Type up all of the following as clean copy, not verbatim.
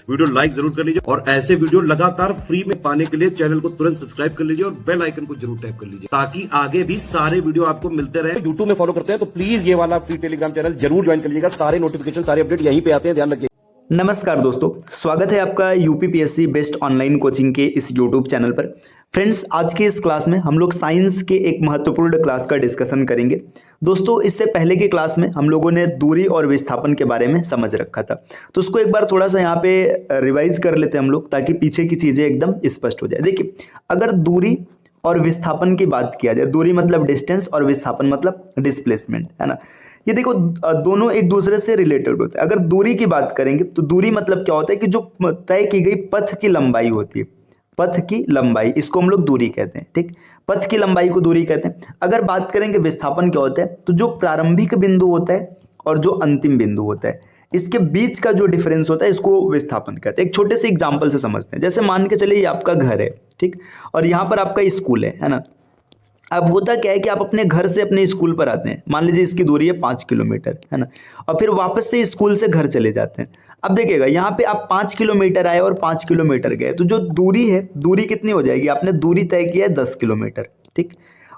Video like जरूर कर लीजिए और ऐसे वीडियो लगातार फ्री में पाने के लिए चैनल को तुरंत सब्सक्राइब कर लीजिए और बेल आइकन को जरूर टैप कर लीजिए ताकि आगे भी सारे वीडियो आपको मिलते रहे। यूट्यूब में फॉलो करते हैं तो प्लीज ये वाला फ्री टेलीग्राम चैनल जरूर ज्वाइन कर लीजिएगा। सारे नोटिफिकेशन सारे अपडेट यहीं पे आते हैं, ध्यान रखिए। नमस्कार दोस्तों, स्वागत है आपका यूपीपीएससी बेस्ट ऑनलाइन कोचिंग के इस यूट्यूब चैनल पर। फ्रेंड्स, आज की इस क्लास में हम लोग साइंस के एक महत्वपूर्ण क्लास का डिस्कशन करेंगे। दोस्तों, इससे पहले की क्लास में हम लोगों ने दूरी और विस्थापन के बारे में समझ रखा था, तो उसको एक बार थोड़ा सा यहाँ पे रिवाइज कर लेते हैं हम लोग, ताकि पीछे की चीज़ें एकदम स्पष्ट हो जाए। देखिए, अगर दूरी और विस्थापन की बात किया जाए, दूरी मतलब डिस्टेंस और विस्थापन मतलब डिस्प्लेसमेंट, है ना। ये देखो, दोनों एक दूसरे से रिलेटेड होते हैं। अगर दूरी की बात करेंगे तो दूरी मतलब क्या होता है कि जो तय की गई पथ की लंबाई होती है, पथ की लंबाई, इसको हम लोग दूरी कहते हैं। ठीक, पथ की लंबाई को दूरी कहते हैं। अगर बात करेंगे विस्थापन क्या होता है, तो जो प्रारंभिक बिंदु होता है और जो अंतिम बिंदु होता है, इसके बीच का जो डिफरेंस होता है, इसको विस्थापन कहते हैं। एक छोटे से एग्जाम्पल से समझते हैं। जैसे मान के चलिए ये आपका घर है, ठीक, और यहाँ पर आपका स्कूल है ना। अब होता क्या है कि आप अपने घर से अपने स्कूल पर आते हैं, मान लीजिए इसकी दूरी है 5 किलोमीटर, है ना, और फिर वापस से स्कूल से घर चले जाते हैं। अब देखिएगा, यहाँ पे आप 5 किलोमीटर आए और 5 किलोमीटर गए, तो जो दूरी है, दूरी कितनी हो जाएगी? आपने दूरी तय किया है 10 किलोमीटर। ठीक,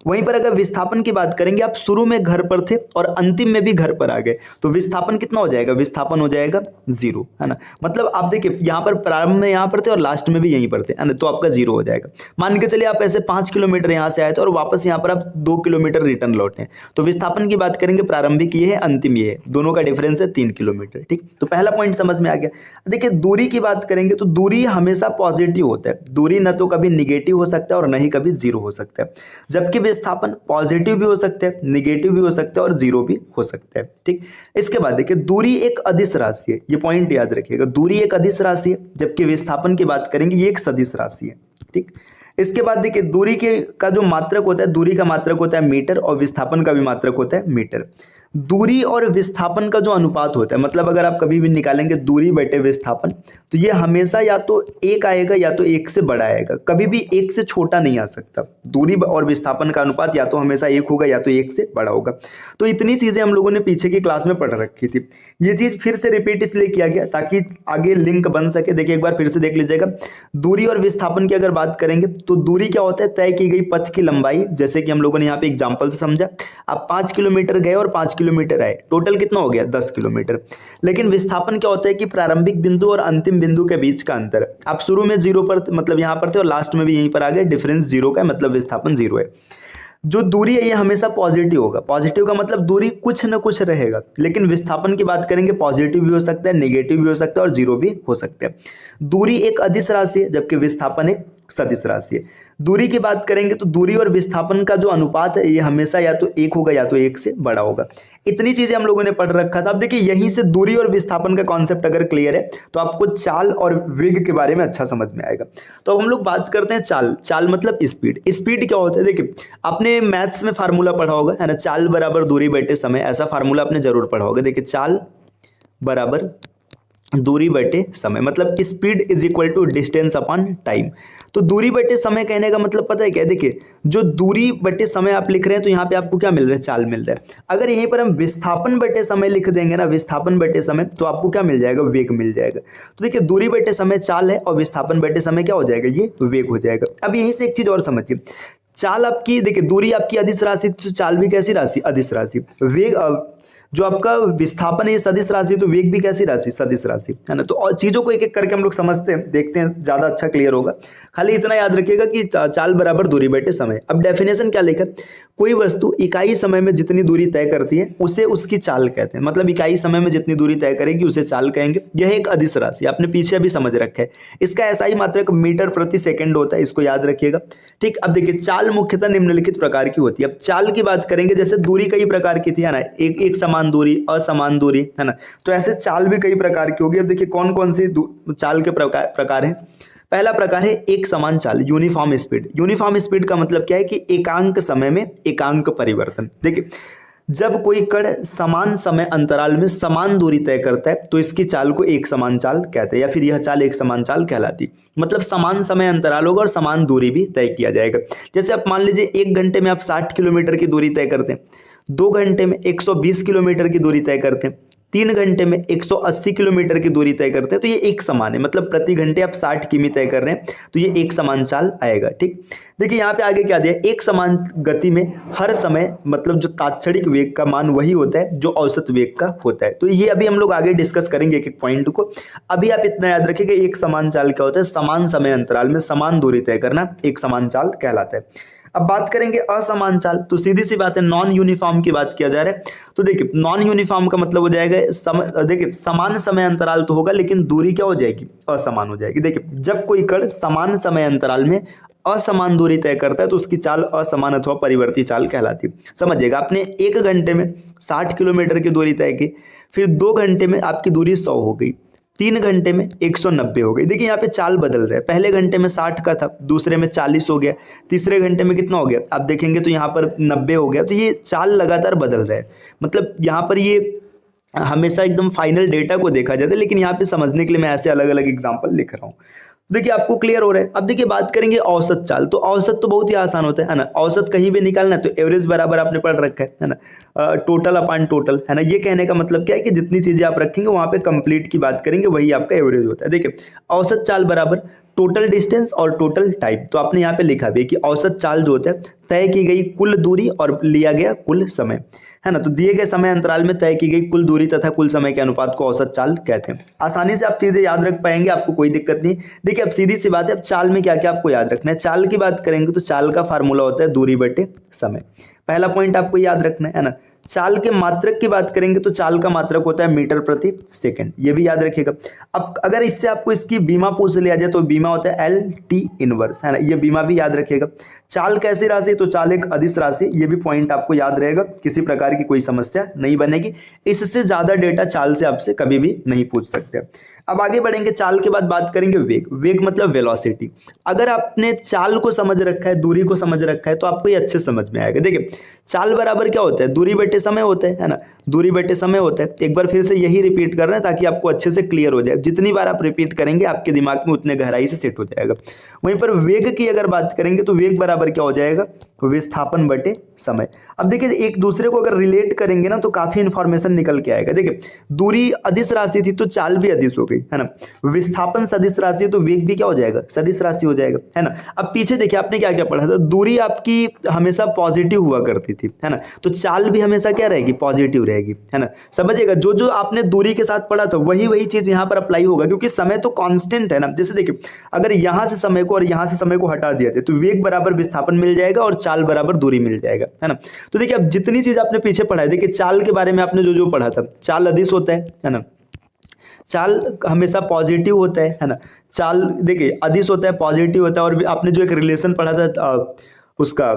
वहीं पर अगर विस्थापन की बात करेंगे, आप शुरू में घर पर थे और अंतिम में भी घर पर आ गए, तो विस्थापन कितना हो जाएगा? विस्थापन हो जाएगा 0, है ना। मतलब आप देखिए, यहाँ पर प्रारंभ में यहाँ पर थे और लास्ट में भी यहीं पर थे, है ना, तो आपका 0 हो जाएगा। मान के चलिए आप ऐसे 5 किलोमीटर यहाँ से आए थे और वापस यहाँ पर आप 2 किलोमीटर रिटर्न लौटे, तो विस्थापन की बात करेंगे, प्रारंभिक ये है, अंतिम ये है, दोनों का डिफरेंस है 3 किलोमीटर। ठीक, तो पहला पॉइंट समझ में आ गया। देखिए, दूरी की बात करेंगे तो दूरी हमेशा पॉजिटिव होता है। दूरी न तो कभी निगेटिव हो सकता है और न ही कभी 0 हो सकता है, जबकि विस्थापन पॉजिटिव भी हो सकता है, निगेटिव भी हो सकता है और 0 भी हो सकता है। ठीक, इसके बाद देखिए, दूरी एक अदिश राशि है, ये पॉइंट याद रखिएगा। दूरी एक अदिश राशि है, जबकि विस्थापन की बात करेंगे ये एक सदिश राशि है। ठीक, इसके बाद देखिए, दूरी के का जो मात्रक होता है, दूरी का मात्रक होता है मीटर और विस्थापन का भी मात्रक होता है मीटर। दूरी और विस्थापन का जो अनुपात होता है, मतलब अगर आप कभी भी निकालेंगे दूरी बटे विस्थापन, तो ये हमेशा या तो 1 आएगा या तो 1 से बड़ा आएगा, कभी भी 1 से छोटा नहीं आ सकता। दूरी और विस्थापन का अनुपात या तो हमेशा 1 होगा या तो 1 से बड़ा होगा। तो इतनी चीज़ें हम लोगों ने पीछे की क्लास में पढ़ रखी थी। ये चीज़ फिर से रिपीट इसलिए किया गया ताकि आगे लिंक बन सके। देखिए, एक बार फिर से देख लीजिएगा। दूरी और विस्थापन की अगर बात करेंगे तो दूरी क्या होता है? तय की गई पथ की लंबाई, जैसे कि हम लोगों ने यहाँ पे एग्जाम्पल से समझा। आप 5 किलोमीटर गए और 5 किलोमीटर आए, टोटल कितना हो गया? 10 किलोमीटर। लेकिन विस्थापन क्या होता है कि प्रारंभिक बिंदु और अंतिम बिंदु के बीच का अंतर। आप शुरू में 0 पर, मतलब यहाँ पर थे, और लास्ट में भी यहीं पर आ गए, डिफरेंस 0 का, मतलब विस्थापन 0 है। जो दूरी है ये हमेशा पॉजिटिव होगा। पॉजिटिव का मतलब दूरी कुछ न कुछ रहेगा। लेकिन विस्थापन की बात करेंगे, पॉजिटिव भी हो सकता है, नेगेटिव भी हो सकता है और 0 भी हो सकता है। दूरी एक अदिश राशि है, जबकि विस्थापन एक सदिश राशि है। दूरी की बात करेंगे तो दूरी और विस्थापन का जो अनुपात है, ये हमेशा या तो 1 होगा या तो 1 से बड़ा होगा। इतनी चीजें हम लोगों ने पढ़ रखा था। अब देखिए, यहीं से दूरी और विस्थापन का कॉन्सेप्ट अगर क्लियर है तो आपको चाल और वेग के बारे में अच्छा समझ में आएगा। तो अब हम लोग बात करते हैं चाल। चाल मतलब स्पीड। स्पीड क्या होता है? देखिए, आपने मैथ्स में फार्मूला पढ़ा होगा, है ना, चाल बराबर दूरी बटे समय, ऐसा फार्मूला आपने जरूर पढ़ा होगा। देखिए, चाल बराबर दूरी बटे समय, मतलब speed is equal to distance upon time. तो दूरी बटे समय कहने का मतलब पता है क्या? देखिए, जो दूरी बटे समय आप लिख रहे हैं, तो यहाँ पे आपको क्या मिल रहा है? चाल मिल रहा है। अगर यहीं पर हम विस्थापन बटे समय लिख देंगे ना, विस्थापन बटे समय, तो आपको क्या मिल जाएगा? वेग मिल जाएगा। तो देखिए, दूरी बटे समय चाल है और विस्थापन बटे समय क्या हो जाएगा? ये वेग हो जाएगा। अब यहीं से एक चीज और समझिए। चाल आपकी, देखिए, दूरी आपकी अदिश राशि, तो चाल भी कैसी राशि? अदिश राशि। वेग, जो आपका विस्थापन है सदिश राशि, तो वेग भी कैसी राशि? सदिश राशि, है ना। तो और चीजों को एक एक करके हम लोग समझते हैं, देखते हैं, ज्यादा अच्छा क्लियर होगा। खाली इतना याद रखिएगा कि चाल बराबर दूरी बटे समय। अब डेफिनेशन क्या लिखा? कोई वस्तु इकाई समय में जितनी दूरी तय करती है उसे उसकी चाल कहते हैं। मतलब इकाई समय में जितनी दूरी तय करेगी उसे चाल कहेंगे। यह एक अदिश राशि, आपने पीछे भी समझ रखा है। इसका एसआई मात्रक मीटर प्रति सेकंड होता है, इसको याद रखिएगा। ठीक, अब देखिए, चाल मुख्यतः निम्नलिखित प्रकार की होती है। अब चाल की बात करेंगे, जैसे दूरी कई प्रकार की थी, है ना, एक समान दूरी, असमान दूरी, है ना, तो ऐसे चाल भी कई प्रकार की होगी। अब देखिए, कौन कौन सी चाल के प्रकार हैं। पहला प्रकार है एक समान चाल, यूनिफॉर्म स्पीड। यूनिफॉर्म स्पीड का मतलब क्या है कि एकांक समय में एकांक परिवर्तन। देखिए, जब कोई कण समान समय अंतराल में समान दूरी तय करता है तो इसकी चाल को एक समान चाल कहते हैं, या फिर यह चाल एक समान चाल कहलाती। मतलब समान समय अंतराल होगा और समान दूरी भी तय किया जाएगा। जैसे आप मान लीजिए 1 घंटे में आप 60 किलोमीटर की दूरी तय करते हैं, 2 घंटे में 120 किलोमीटर की दूरी तय करते हैं, 3 घंटे में 180 किलोमीटर की दूरी तय करते हैं, तो ये एक समान है, मतलब प्रति घंटे आप 60 किमी तय कर रहे हैं तो ये एक समान चाल आएगा। ठीक, देखिए यहाँ पे आगे क्या दिया, एक समान गति में हर समय मतलब जो तात्क्षणिक वेग का मान वही होता है जो औसत वेग का होता है। तो ये अभी हम लोग आगे डिस्कस करेंगे एक एक पॉइंट को। अभी आप इतना याद रखिए कि एक समान चाल क्या होता है, समान समय अंतराल में समान दूरी तय करना एक समान चाल कहलाता है। अब बात करेंगे असमान चाल, तो सीधी सी बात है नॉन यूनिफॉर्म की बात किया जा रहा है। तो देखिए नॉन यूनिफॉर्म का मतलब हो जाएगा देखिए समान समय अंतराल तो होगा लेकिन दूरी क्या हो जाएगी, असमान हो जाएगी। देखिए जब कोई कण समान समय अंतराल में असमान दूरी तय करता है तो उसकी चाल असमान अथवा परिवर्ती चाल कहलाती है। समझिएगा, आपने 1 घंटे में 60 किलोमीटर की दूरी तय की, फिर 2 घंटे में आपकी दूरी 100 हो गई, 3 घंटे में 190 हो गई। देखिए यहाँ पे चाल बदल रहा है, पहले घंटे में 60 का था, दूसरे में 40 हो गया, तीसरे घंटे में कितना हो गया आप देखेंगे तो यहाँ पर 90 हो गया। तो ये चाल लगातार बदल रहा है, मतलब यहाँ पर ये हमेशा एकदम फाइनल डेटा को देखा जाता है, लेकिन यहाँ पे समझने के लिए मैं ऐसे अलग अलग एग्जाम्पल लिख रहा हूँ। देखिए आपको क्लियर हो रहा है। अब देखिए बात करेंगे औसत चाल, तो औसत तो बहुत ही आसान होता है ना, औसत कहीं भी निकालना है तो एवरेज बराबर आपने पढ़ रखा है ना, टोटल अपान टोटल, है ना। ये कहने का मतलब क्या है कि जितनी चीजें आप रखेंगे वहां पे कंप्लीट की बात करेंगे वही आपका एवरेज होता है। देखिए औसत चाल बराबर टोटल डिस्टेंस और टोटल टाइम, तो आपने यहाँ पे लिखा भी है कि औसत चाल जो होता है तय की गई कुल दूरी और लिया गया कुल समय, है ना। तो दिए गए समय अंतराल में तय की गई कुल दूरी तथा कुल समय के अनुपात को औसत चाल कहते हैं। आसानी से आप चीजें याद रख पाएंगे, आपको कोई दिक्कत नहीं। देखिए अब सीधी सी बात है, अब चाल में क्या क्या आपको याद रखना है। चाल की बात करेंगे तो चाल का फार्मूला होता है दूरी बटे समय, पहला पॉइंट आपको याद रखना है ना। चाल के मात्रक की बात करेंगे तो चाल का मात्रक होता है मीटर प्रति सेकंड, ये भी याद रखिएगा। अब अगर इससे आपको इसकी बीमा पूछ लिया जाए तो बीमा होता है एल टी इनवर्स, है ना, ये बीमा भी याद रखिएगा। चाल कैसी राशि, तो चाल एक अदिश राशि, ये भी पॉइंट आपको याद रहेगा, किसी प्रकार की कोई समस्या नहीं बनेगी। इससे ज्यादा डेटा चाल से आपसे कभी भी नहीं पूछ सकते। अब आगे बढ़ेंगे, चाल के बाद बात करेंगे वेग। वेग मतलब वेलोसिटी। अगर आपने चाल को समझ रखा है, दूरी को समझ रखा है तो आपको ये अच्छे समझ में आएगा। देखिए चाल बराबर क्या होता है, दूरी बटे समय होता है ना, दूरी बटे समय होता है। एक बार फिर से यही रिपीट कर रहे हैं ताकि आपको अच्छे से क्लियर हो जाए। जितनी बार आप रिपीट करेंगे आपके दिमाग में उतने गहराई से सेट हो जाएगा। वहीं पर वेग की अगर बात करेंगे तो वेग बराबर क्या हो जाएगा, विस्थापन बटे समय। अब देखिए एक दूसरे को अगर रिलेट करेंगे ना तो काफी इंफॉर्मेशन निकल के आएगा। देखिए दूरी अदिश राशि थी तो चाल भी अदिश हो गई, है ना। विस्थापन सदिश राशि है तो वेग भी क्या हो जाएगा, सदिश राशि हो जाएगा, है ना। अब पीछे देखिए आपने क्या क्या पढ़ा था, दूरी आपकी हमेशा पॉजिटिव हुआ करती थी, है ना, तो चाल भी हमेशा क्या रहेगी, पॉजिटिव रहेगी, है ना। समझिएगा जो जो आपने दूरी के साथ पढ़ा था वही वही चीज यहाँ पर अप्लाई होगा, क्योंकि समय तो कांस्टेंट है ना। जैसे देखिए अगर यहां से समय को और यहां से समय को हटा दिया जाए तो वेग बराबर विस्थापन मिल जाएगा और चाल बराबर दूरी मिल जाएगा, है ना। तो देखिए अब जितनी चीज आपने पीछे पढ़ा है, देखिए चाल के बारे में आपने जो जो पढ़ा था, चाल अदिश होता है ना, चाल हमेशा पॉजिटिव होता है ना। चाल देखिए अदिश होता है, पॉजिटिव होता है, और आपने जो एक रिलेशन पढ़ा था उसका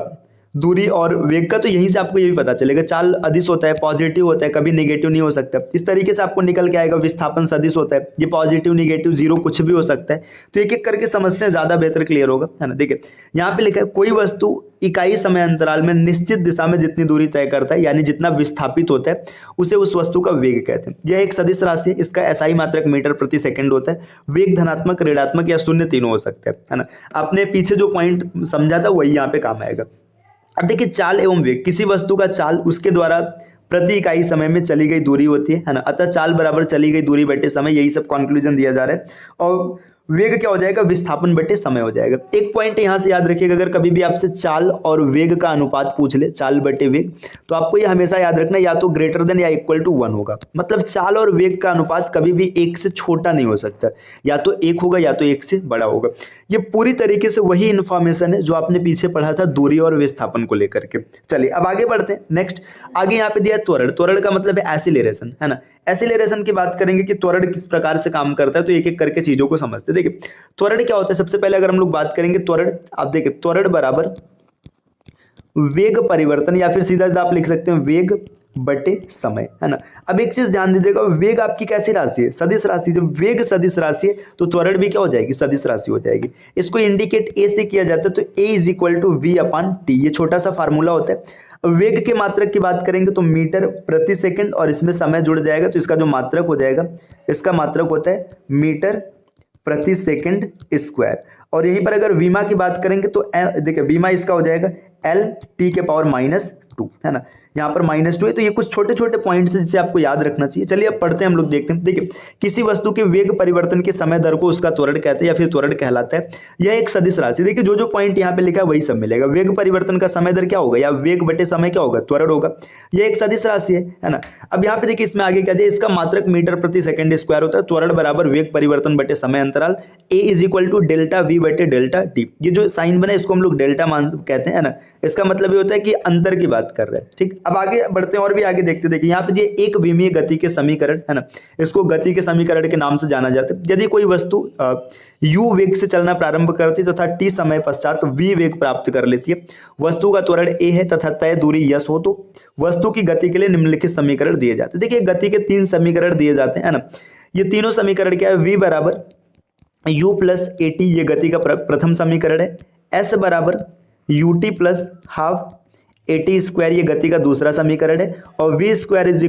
दूरी और वेग का, तो यहीं से आपको ये भी पता चलेगा। चाल अदिश होता है, पॉजिटिव होता है, कभी नेगेटिव नहीं हो सकता। इस तरीके से आपको निकल के आएगा। विस्थापन सदिश होता है, ये पॉजिटिव नेगेटिव जीरो कुछ भी हो सकता है। तो एक एक करके समझते हैं, ज्यादा बेहतर क्लियर होगा, है ना। देखिए यहाँ पे लिखा है कोई वस्तु इकाई समय अंतराल में निश्चित दिशा में जितनी दूरी तय करता है, यानी जितना विस्थापित होता है, उसे उस वस्तु का वेग कहते हैं। यह एक सदिश राशि है, इसका एसआई मात्रक मीटर प्रति सेकंड होता है। वेग धनात्मक, ऋणात्मक या शून्य तीनों हो सकता है ना। आपने पीछे जो पॉइंट समझा था वही यहाँ पे काम आएगा। अब देखिए चाल एवं वेग, किसी वस्तु का चाल उसके द्वारा प्रति इकाई समय में चली गई दूरी होती है ना। अतः चाल बराबर चली गई दूरी बटे समय, यही सब कंक्लूजन दिया जा रहा है। और वेग क्या हो जाएगा, विस्थापन बटे समय हो जाएगा। एक पॉइंट यहां से याद रखिएगा, अगर कभी भी आपसे चाल और वेग का अनुपात पूछ ले, चाल बटे वेग, तो आपको ये हमेशा याद रखना या तो ग्रेटर देन या इक्वल टू 1 होगा। मतलब चाल और वेग का अनुपात कभी भी 1 से छोटा नहीं हो सकता, या तो 1 होगा या तो 1 से बड़ा होगा। ये पूरी तरीके से वही इंफॉर्मेशन है जो आपने पीछे पढ़ा था दूरी और विस्थापन को लेकर के। चलिए अब आगे बढ़ते हैं। नेक्स्ट आगे यहाँ पे दिया त्वरण। त्वरण का मतलब है एक्सीलरेशन, है ना। एक्सीलरेशन की बात करेंगे कि त्वरण किस प्रकार से काम करता है, तो एक एक करके चीजों को समझते। देखिए त्वरण क्या होता है, सबसे पहले अगर हम लोग बात करेंगे त्वरण, आप देखिए त्वरण बराबर वेग परिवर्तन, या फिर सीधा सीधा आप लिख सकते हैं वेग बटे समय, है ना। अब एक चीज ध्यान दीजिएगा, वेग आपकी कैसी राशि है, सदिश राशि। जब वेग सदिश राशि है तो त्वरण भी क्या हो जाएगी, सदिश राशि हो जाएगी। इसको इंडिकेट ए से किया जाता है, तो A is equal to V upon T, ये छोटा सा फार्मूला होता है। वेग के मात्रक की बात करेंगे तो मीटर प्रति सेकंड, और इसमें समय जुड़ जाएगा तो इसका जो मात्रक हो जाएगा, इसका मात्रक होता है मीटर प्रति सेकंड स्क्वायर। और यहीं पर अगर वीमा की बात करेंगे तो देखिए वीमा इसका हो जाएगा एल टी के पावर -2, है ना। यहाँ पर -2 है। तो ये कुछ छोटे छोटे पॉइंट्स हैं जिसे आपको याद रखना चाहिए। चलिए अब पढ़ते हैं, हम लोग देखते हैं। देखिए, किसी वस्तु के वेग परिवर्तन के समय दर को उसका त्वरण कहते हैं या फिर त्वरण कहलाता है। यह एक सदिश राशि, देखिए जो जो पॉइंट यहाँ पे लिखा है वही सब मिलेगा। वेग परिवर्तन का समय दर क्या होगा, या वेग बटे समय क्या होगा, त्वरण होगा। यह एक सदिश राशि है ना। अब यहाँ पे देखिए इसमें आगे क्या दिया, इसका मात्रक मीटर प्रति सेकंड स्क्वायर होता है। त्वरण बराबर वेग परिवर्तन बटे समय अंतराल a = डेल्टा v बटे डेल्टा t। ये जो साइन बना है इसको हम लोग डेल्टा मान कहते हैं ना। इसका मतलब ये होता है कि अंतर की बात कर रहे हैं। ठीक, अब आगे बढ़ते हैं और भी आगे देखते। देखिए यहाँ पे ये एक विमीय गति के समीकरण है ना, इसको गति के समीकरण के नाम से जाना जाता है। यदि कोई वस्तु u वेग से चलना प्रारंभ करती है तथा t समय पश्चात v वेग प्राप्त कर लेती है, वस्तु का त्वरण a है तथा तय दूरी s हो, तो वस्तु की गति के लिए निम्नलिखित समीकरण दिए जाते हैं। देखिए गति के 3 समीकरण दिए जाते हैं ना। ये तीनों समीकरण क्या है, v बराबर u प्लस at, ये गति का प्रथम समीकरण है। s बराबर ut plus half at square, ये गति का दूसरा समीकरण है। और v square =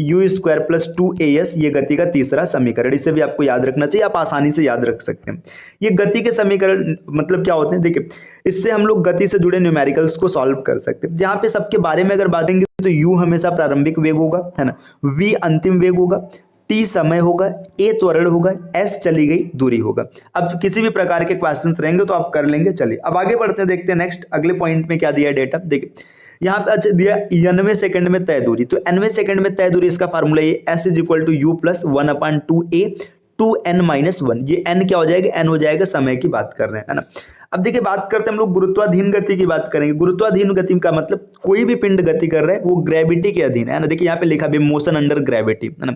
u square plus 2as, ये गति का तीसरा समीकरण। इसे भी आपको याद रखना चाहिए, आप आसानी से याद रख सकते हैं। ये गति के समीकरण मतलब क्या होते हैं, देखिए इससे हम लोग गति से जुड़े न्यूमेरिकल्स को सॉल्व कर सकते हैं। यहाँ पे सबके बारे में अगर बात करेंगे तो u हमेशा प्रारंभिक वेग होगा है ना, v अंतिम वेग होगा, t समय होगा, a त्वरण होगा, s चली गई दूरी होगा। अब किसी भी प्रकार के क्वेश्चंस रहेंगे तो आप कर लेंगे। चलिए अब आगे बढ़ते हैं, देखते हैं नेक्स्ट अगले पॉइंट में क्या दिया है डेटा। देखिए यहाँ पे अच्छा दिया 99 सेकंड में तय दूरी, तो 99 सेकंड में तय दूरी, इसका फार्मूला ये s = u plus 1/2a 2n-1। ये n क्या हो जाएगा, n हो जाएगा समय की बात कर रहे हैं है ना। अब देखिए बात करते हैं हम लोग गुरुत्वाधीन गति की बात करेंगे। गुरुत्वाधीन गति का मतलब कोई भी पिंड गति कर रहा है वो ग्रेविटी के अधीन है ना। देखिए यहाँ पे लिखा भी मोशन अंडर ग्रेविटी है ना।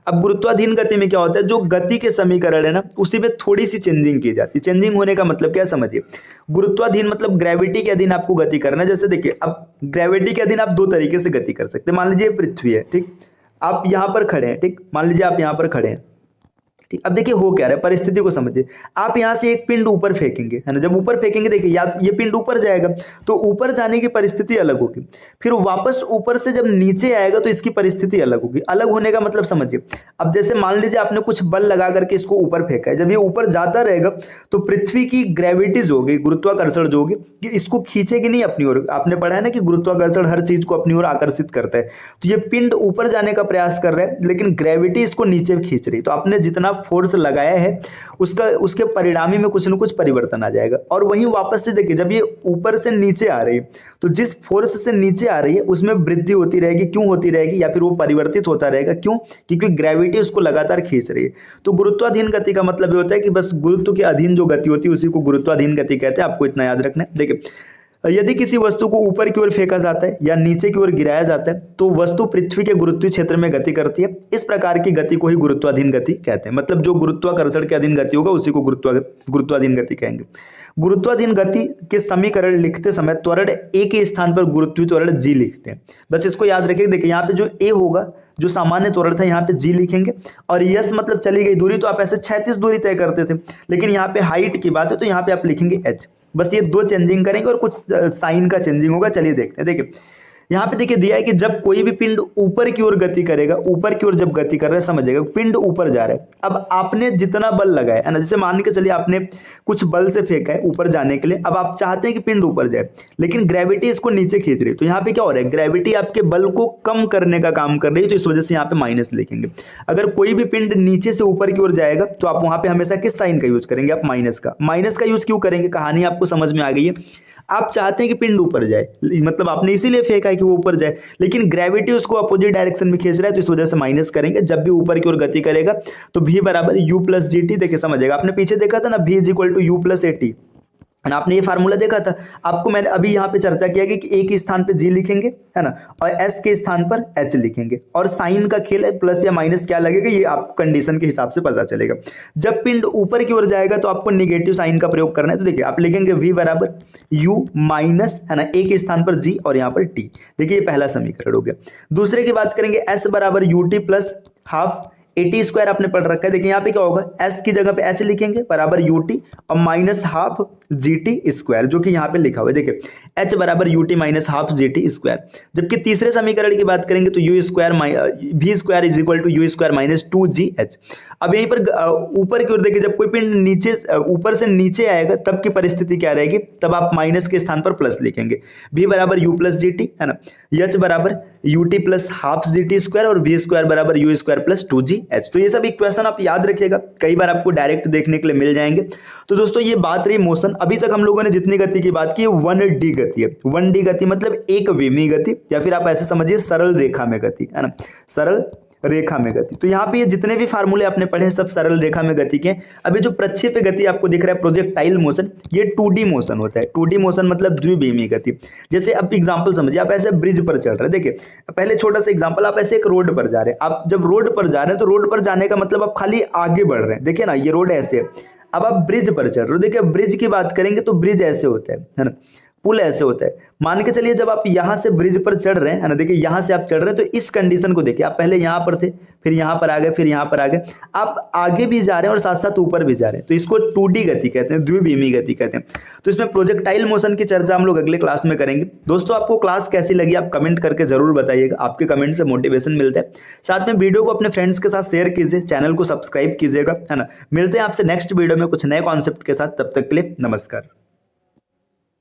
अब गुरुत्वाधीन गति में क्या होता है, जो गति के समीकरण है ना उसी में थोड़ी सी चेंजिंग की जाती है। चेंजिंग होने का मतलब क्या समझिए, गुरुत्वाधीन मतलब ग्रेविटी के अधीन आपको गति करना है। जैसे देखिए अब ग्रेविटी के अधीन आप 2 तरीके से गति कर सकते हैं। मान लीजिए पृथ्वी है, ठीक, आप यहाँ पर खड़े हैं, ठीक, मान लीजिए आप यहाँ पर खड़े हैं, ठीक। अब देखिए हो क्या रहा है, परिस्थिति को समझिए। आप यहाँ से एक पिंड ऊपर फेंकेंगे है ना, जब ऊपर फेंकेंगे देखिए या ये पिंड ऊपर जाएगा तो ऊपर जाने की परिस्थिति अलग होगी, फिर वापस ऊपर से जब नीचे आएगा तो इसकी परिस्थिति अलग होगी। अलग होने का मतलब समझिए, अब जैसे मान लीजिए आपने कुछ बल लगा करके इसको ऊपर फेंका है, जब ये ऊपर जाता रहेगा तो पृथ्वी की ग्रेविटी जो होगी, गुरुत्वाकर्षण जो होगी, कि इसको खींचेगी नहीं अपनी ओर। आपने पढ़ा है ना कि गुरुत्वाकर्षण हर चीज को अपनी ओर आकर्षित करता है। तो ये पिंड ऊपर जाने का प्रयास कर रहा है लेकिन ग्रेविटी इसको नीचे खींच रही है। तो आपने जितना फोर्स लगाया है उसके परिणामी में कुछ न कुछ परिवर्तन आ जाएगा। और वहीं वापस से देखिए जब ये ऊपर से नीचे आ रही है तो जिस फोर्स से नीचे आ रही है उसमें वृद्धि होती रहेगी। क्यों होती रहेगी, या फिर वो परिवर्तित होता रहेगा, क्यों, क्योंकि ग्रेविटी उसको लगातार खींच रही है। तो गुरुत्वाधीन गति का मतलब ये होता है कि बस गुरुत्व के अधीन जो गति होती है उसी को गुरुत्वाधीन गति कहते हैं। आपको इतना याद रखना है। देखिए यदि किसी वस्तु को ऊपर की ओर फेंका जाता है या नीचे की ओर गिराया जाता है तो वस्तु पृथ्वी के गुरुत्वीय क्षेत्र में गति करती है। इस प्रकार की गति को ही गुरुत्वाधीन गति कहते हैं। मतलब जो गुरुत्वाकर्षण के अधीन गति होगा उसी को गुरुत्वाधीन गति कहेंगे। गुरुत्वाधीन गति के समीकरण लिखते समय त्वरण a के स्थान पर गुरुत्वीय त्वरण g लिखते हैं। बस इसको याद रखिए। देखिए यहाँ पे जो a होगा, जो सामान्य त्वरण था, यहाँ पे g लिखेंगे। और यस मतलब चली गई दूरी, तो आप ऐसे 36 दूरी तय करते थे, लेकिन यहाँ पे हाइट की बात है तो यहाँ पे आप लिखेंगे h। बस ये 2 चेंजिंग करेंगे और कुछ साइन का चेंजिंग होगा। चलिए देखते हैं। देखिए यहाँ पे देखिए दिया है कि जब कोई भी पिंड ऊपर की ओर गति करेगा, ऊपर की ओर जब गति कर रहा है, समझिएगा पिंड ऊपर जा रहा है। अब आपने जितना बल लगाया है ना, जैसे मान के चलिए आपने कुछ बल से फेंका है ऊपर जाने के लिए, अब आप चाहते हैं कि पिंड ऊपर जाए लेकिन ग्रेविटी इसको नीचे खींच रही है। तो यहाँ पे क्या हो रहा है, ग्रेविटी आपके बल को कम करने का काम कर रही है, तो इस वजह से यहाँ पे माइनस लिखेंगे। अगर कोई भी पिंड नीचे से ऊपर की ओर जाएगा तो आप वहां पे हमेशा किस साइन का यूज करेंगे, आप माइनस का। माइनस का यूज क्यों करेंगे, कहानी आपको समझ में आ गई है। आप चाहते हैं कि पिंड ऊपर जाए, मतलब आपने इसीलिए फेंका है कि वो ऊपर जाए, लेकिन ग्रेविटी उसको अपोजिट डायरेक्शन में खींच रहा है, तो इस वजह से माइनस करेंगे। जब भी ऊपर की ओर गति करेगा तो v बराबर u प्लस जी टी। देखिए समझेगा, आपने पीछे देखा था ना v = u plus A T, आपने ये फार्मूला देखा था। आपको मैंने अभी यहाँ पे चर्चा किया कि a के स्थान पे g लिखेंगे है ना, और s के स्थान पर h लिखेंगे। और साइन का खेल है, प्लस या माइनस क्या लगेगा ये आपको कंडीशन के हिसाब से पता चलेगा। जब पिंड ऊपर की ओर जाएगा तो आपको निगेटिव साइन का प्रयोग करना है। तो देखिए आप लिखेंगे v बराबर u माइनस है ना, a के स्थान पर g और यहाँ पर t। देखिए ये पहला समीकरण हो गया। दूसरे की बात करेंगे, s बराबर ut plus half AT square आपने पढ़ रखा है। देखिए यहाँ पे क्या होगा, s की जगह पे h लिखेंगे बराबर ut और माइनस हाफ gt स्क्वायर, जो कि यहाँ पे लिखा हुआ है। देखिए h बराबर ut minus half gt square. जबकि तीसरे समीकरण की बात करेंगे तो u square v square is equal to u square minus 2gh। अब यहीं पर ऊपर की ओर देखिए, जब कोई पिंड नीचे ऊपर से नीचे आएगा तब की परिस्थिति क्या रहेगी, तब आप माइनस के स्थान पर प्लस लिखेंगे। v बराबर u प्लस जी टी है ना, h बराबर ut plus half G T square और v स्क्वायर बराबर u स्क्वायर प्लस 2gh। तो ये सब इक्वेशन आप याद रखिएगा, कई बार आपको डायरेक्ट देखने के लिए मिल जाएंगे। तो दोस्तों ये बात रही मोशन। अभी तक हम लोगों ने जितनी गति की बात की 1D गति है। 1D गति मतलब एक विमीय गति, या फिर आप ऐसे समझिए सरल रेखा में गति, है ना, सरल रेखा में गति। तो यहाँ पे ये जितने भी फार्मूले आपने पढ़े हैं सब सरल रेखा में गति के। अभी जो प्रक्षेप्य गति आपको दिख रहा है प्रोजेक्टाइल मोशन, ये 2D मोशन होता है। 2D मोशन मतलब द्विविमीय गति। जैसे अब एग्जांपल समझिए, आप ऐसे ब्रिज पर चल रहे हैं, देखिए पहले छोटा सा एग्जांपल, आप ऐसे एक रोड पर जा रहे हैं। आप जब रोड पर जा रहे हैं तो रोड पर जाने का मतलब आप खाली आगे बढ़ रहे हैं। देखिए ना, ये रोड ऐसे है। अब आप ब्रिज पर चल रहे हो, देखिए ब्रिज की बात करेंगे तो ब्रिज ऐसे होता है ना, पुल ऐसे होता है। मान के चलिए जब आप यहाँ से ब्रिज पर चढ़ रहे हैं, है ना, देखिए यहाँ से आप चढ़ रहे हैं तो इस कंडीशन को देखिए, आप पहले यहाँ पर थे, फिर यहाँ पर आ गए, फिर यहाँ पर आ गए, आप आगे भी जा रहे हैं और साथ साथ ऊपर भी जा रहे हैं। तो इसको 2D गति कहते हैं, द्विविमीय गति कहते हैं। तो इसमें प्रोजेक्टाइल मोशन की चर्चा हम लोग अगले क्लास में करेंगे। दोस्तों आपको क्लास कैसी लगी आप कमेंट करके जरूर बताइएगा, आपके कमेंट से मोटिवेशन मिलता है। साथ में वीडियो को अपने फ्रेंड्स के साथ शेयर कीजिए, चैनल को सब्सक्राइब कीजिएगा, है ना। मिलते हैं आपसे नेक्स्ट वीडियो में कुछ नए कॉन्सेप्ट के साथ, तब तक के लिए नमस्कार।